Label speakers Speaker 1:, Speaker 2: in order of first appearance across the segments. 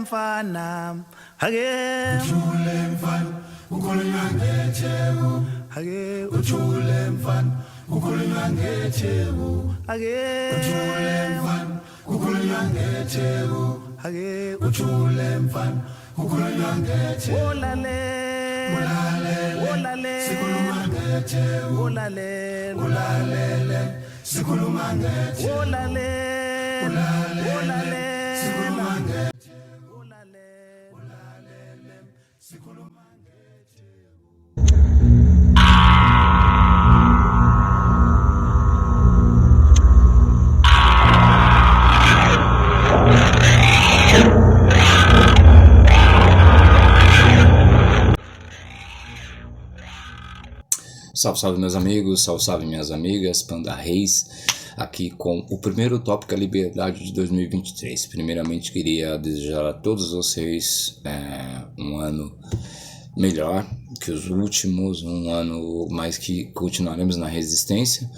Speaker 1: mfana hake
Speaker 2: Ujule mfana ukhulunywa ngetheku
Speaker 1: hake
Speaker 2: ujule mfana ukhulunywa ngetheku
Speaker 1: hake
Speaker 2: ujule mfana ukhulunywa ngetheku
Speaker 1: hake
Speaker 2: ujule mfana ukhulunywa ngetheku
Speaker 1: ulalele
Speaker 2: sikhuluma ngetheku
Speaker 1: ulalele
Speaker 2: sikhuluma ngetheku
Speaker 1: ulalele
Speaker 2: sikhuluma ngetheku sikhuluma
Speaker 3: Salve, salve meus amigos, salve, salve minhas amigas, Panda Reis, aqui com o primeiro tópico, a liberdade de 2023. Primeiramente queria desejar a todos vocês um ano melhor que os últimos, um ano mais que continuaremos na resistência,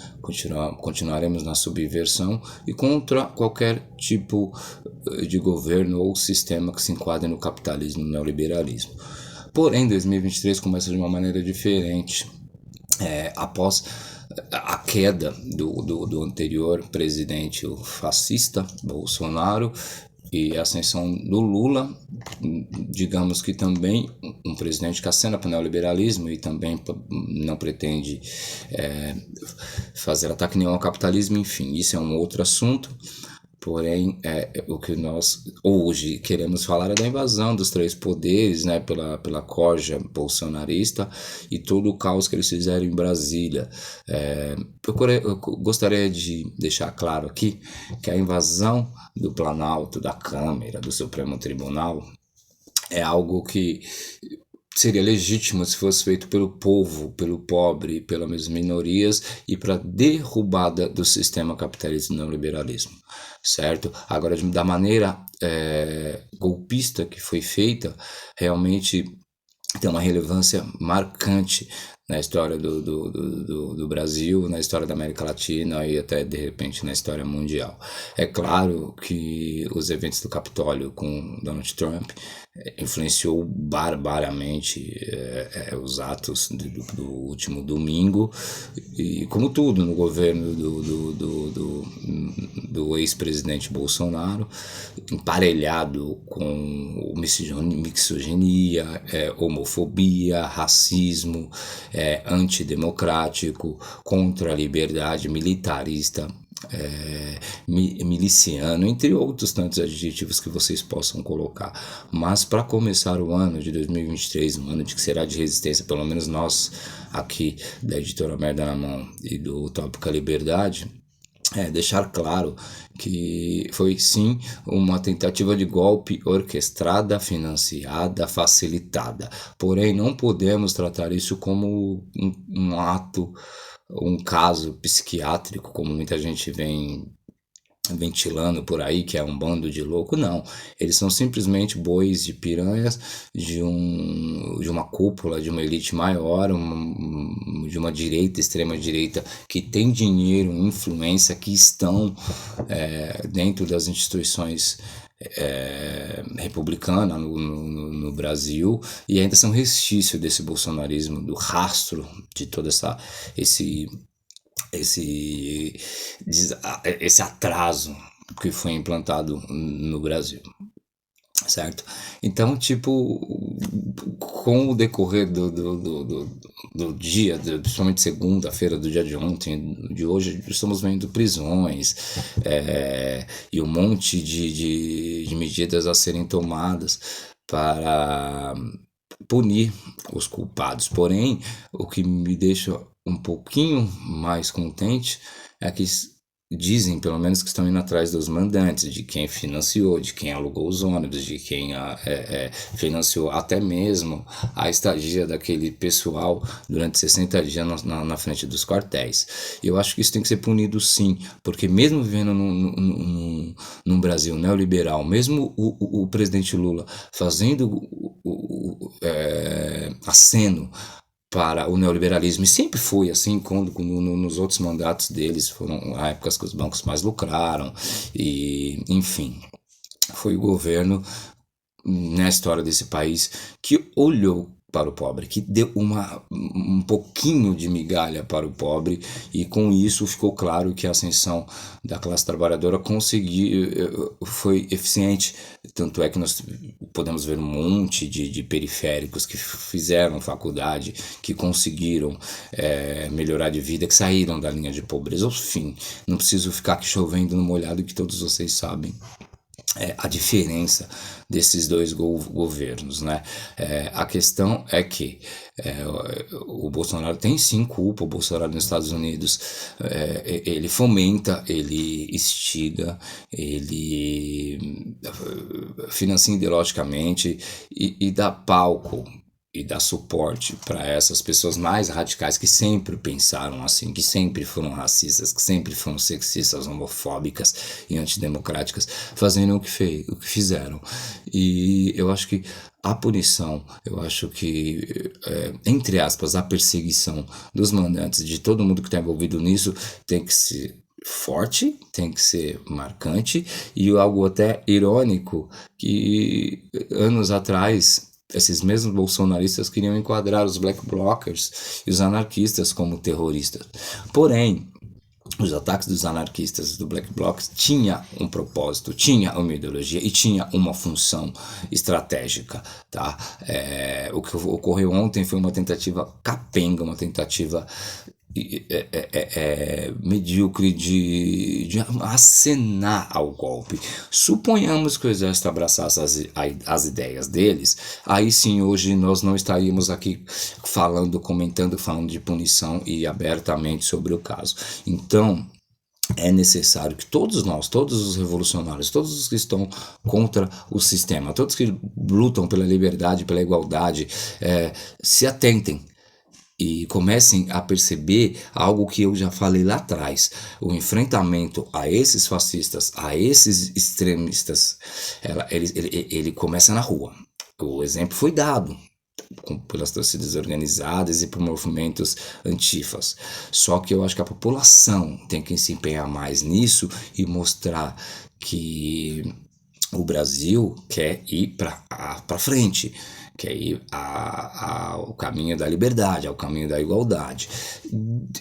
Speaker 3: continuaremos na subversão e contra qualquer tipo de governo ou sistema que se enquadre no capitalismo e no neoliberalismo. Porém, 2023 começa de uma maneira diferente. Após a queda do anterior presidente, o fascista Bolsonaro, e a ascensão do Lula, digamos que também um presidente que acena para o neoliberalismo e também não pretende fazer ataque nenhum ao capitalismo, enfim, isso é um outro assunto. Porém, o que nós hoje queremos falar é da invasão dos três poderes, né, pela corja bolsonarista e todo o caos que eles fizeram em Brasília. Eu gostaria de deixar claro aqui que a invasão do Planalto, da Câmara, do Supremo Tribunal é algo que seria legítimo se fosse feito pelo povo, pelo pobre, pelas minorias e para derrubada do sistema capitalista e neoliberalismo, certo? Agora, da maneira golpista que foi feita, realmente tem uma relevância marcante na história do Brasil, na história da América Latina e até, de repente, na história mundial. É claro que os eventos do Capitólio com Donald Trump influenciou barbaramente os atos do último domingo, e como tudo no governo do ex-presidente Bolsonaro, emparelhado com misoginia, homofobia, racismo, antidemocrático, contra a liberdade, militarista, miliciano, entre outros tantos adjetivos que vocês possam colocar. Mas para começar o ano de 2023, um ano que será de resistência, pelo menos nós aqui da editora Merda na Mão e do Tópico Liberdade, deixar claro que foi sim uma tentativa de golpe orquestrada, financiada, facilitada. Porém, não podemos tratar isso como um ato, um caso psiquiátrico, como muita gente vem ventilando por aí, que é um bando de louco. Não, eles são simplesmente bois de piranhas de uma cúpula, de uma elite maior, de uma direita, extrema direita, que tem dinheiro, influência, que estão dentro das instituições republicana no Brasil, e ainda são restício desse bolsonarismo, do rastro de todo esse atraso que foi implantado no Brasil, certo? Então, com o decorrer do dia, principalmente segunda-feira do dia de ontem, de hoje, estamos vendo prisões e um monte de medidas a serem tomadas para punir os culpados. Porém, o que me deixa um pouquinho mais contente é que dizem, pelo menos, que estão indo atrás dos mandantes, de quem financiou, de quem alugou os ônibus, de quem financiou até mesmo a estadia daquele pessoal durante 60 dias na frente dos quartéis. E eu acho que isso tem que ser punido sim, porque mesmo vivendo num Brasil neoliberal, mesmo o presidente Lula fazendo aceno para o neoliberalismo, e sempre foi assim, nos outros mandatos deles, foram épocas que os bancos mais lucraram, e enfim, foi o governo na história desse país que olhou para o pobre, que deu um pouquinho de migalha para o pobre, e com isso ficou claro que a ascensão da classe trabalhadora foi eficiente. Tanto é que nós podemos ver um monte de periféricos que fizeram faculdade, que conseguiram melhorar de vida, que saíram da linha de pobreza. Enfim, não preciso ficar aqui chovendo no molhado, que todos vocês sabem a diferença desses dois governos, né? A questão é que o Bolsonaro tem sim culpa. O Bolsonaro nos Estados Unidos, ele fomenta, ele instiga, ele financia ideologicamente e dá palco e dar suporte para essas pessoas mais radicais, que sempre pensaram assim, que sempre foram racistas, que sempre foram sexistas, homofóbicas e antidemocráticas, fazendo o que fizeram. E eu acho que a punição, eu acho que, entre aspas, a perseguição dos mandantes, de todo mundo que está envolvido nisso, tem que ser forte, tem que ser marcante, e algo até irônico, que anos atrás esses mesmos bolsonaristas queriam enquadrar os black blockers e os anarquistas como terroristas. Porém, os ataques dos anarquistas do black bloc tinha um propósito, tinha uma ideologia e tinha uma função estratégica, tá? O que ocorreu ontem foi uma tentativa capenga, uma tentativa medíocre de acenar ao golpe. Suponhamos que o exército abraçasse as ideias deles, aí sim hoje nós não estaríamos aqui comentando de punição e abertamente sobre o caso. Então é necessário que todos nós, todos os revolucionários, todos os que estão contra o sistema, todos que lutam pela liberdade, pela igualdade, se atentem e comecem a perceber algo que eu já falei lá atrás: o enfrentamento a esses fascistas, a esses extremistas, ele começa na rua. O exemplo foi dado pelas torcidas organizadas e por movimentos antifas. Só que eu acho que a população tem que se empenhar mais nisso e mostrar que o Brasil quer ir para frente, quer ir ao caminho da liberdade, ao caminho da igualdade.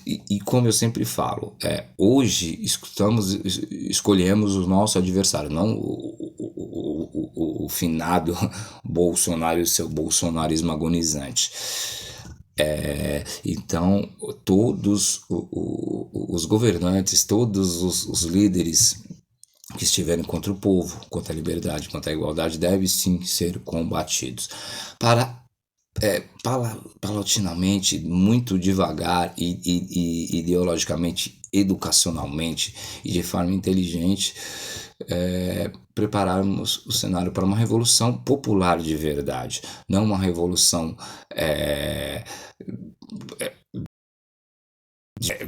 Speaker 3: E como eu sempre falo, hoje escolhemos o nosso adversário, não o finado Bolsonaro e o seu bolsonarismo agonizante. Então, todos os governantes, todos os líderes que estiverem contra o povo, contra a liberdade, contra a igualdade, devem sim ser combatidos. Paulatinamente, muito devagar e ideologicamente, educacionalmente e de forma inteligente, prepararmos o cenário para uma revolução popular de verdade, não uma revolução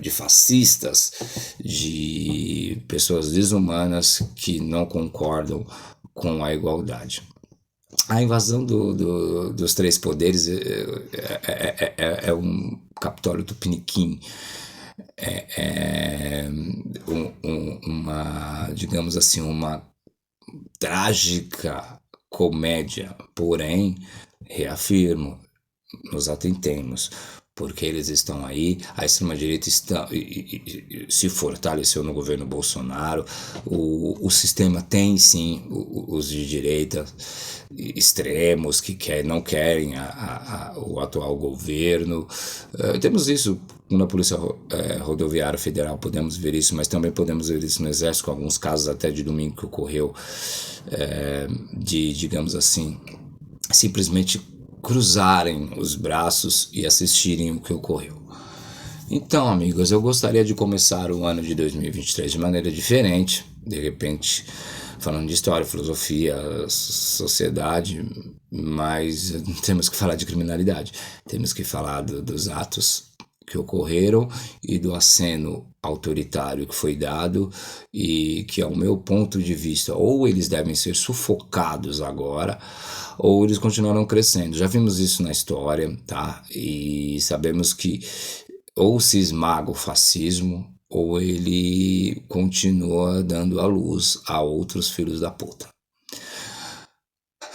Speaker 3: de fascistas, de pessoas desumanas que não concordam com a igualdade. A invasão dos três poderes é um Capitólio Tupiniquim, digamos assim, uma trágica comédia. Porém, reafirmo, nos atentemos, porque eles estão aí. A extrema-direita se fortaleceu no governo Bolsonaro. O sistema tem sim os de direita extremos que não querem o atual governo. Temos isso na Polícia Rodoviária Federal, podemos ver isso, mas também podemos ver isso no Exército, com alguns casos até de domingo que ocorreu, digamos assim, simplesmente cruzarem os braços e assistirem o que ocorreu. Então, amigos, eu gostaria de começar o ano de 2023 de maneira diferente, de repente falando de história, filosofia, sociedade, mas temos que falar de criminalidade, temos que falar dos atos que ocorreram e do aceno autoritário que foi dado, e que, ao meu ponto de vista, ou eles devem ser sufocados agora, ou eles continuarão crescendo. Já vimos isso na história, tá? E sabemos que ou se esmaga o fascismo, ou ele continua dando a luz a outros filhos da puta.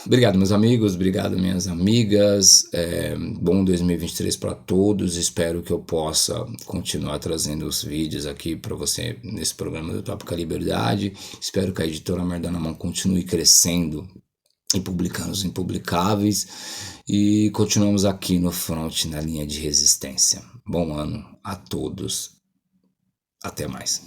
Speaker 3: Obrigado, meus amigos, obrigado, minhas amigas. Bom 2023 para todos. Espero que eu possa continuar trazendo os vídeos aqui para você nesse programa do Tópica Liberdade. Espero que a editora Merda na Mão continue crescendo e publicando os impublicáveis. E continuamos aqui no front, na linha de resistência. Bom ano a todos. Até mais.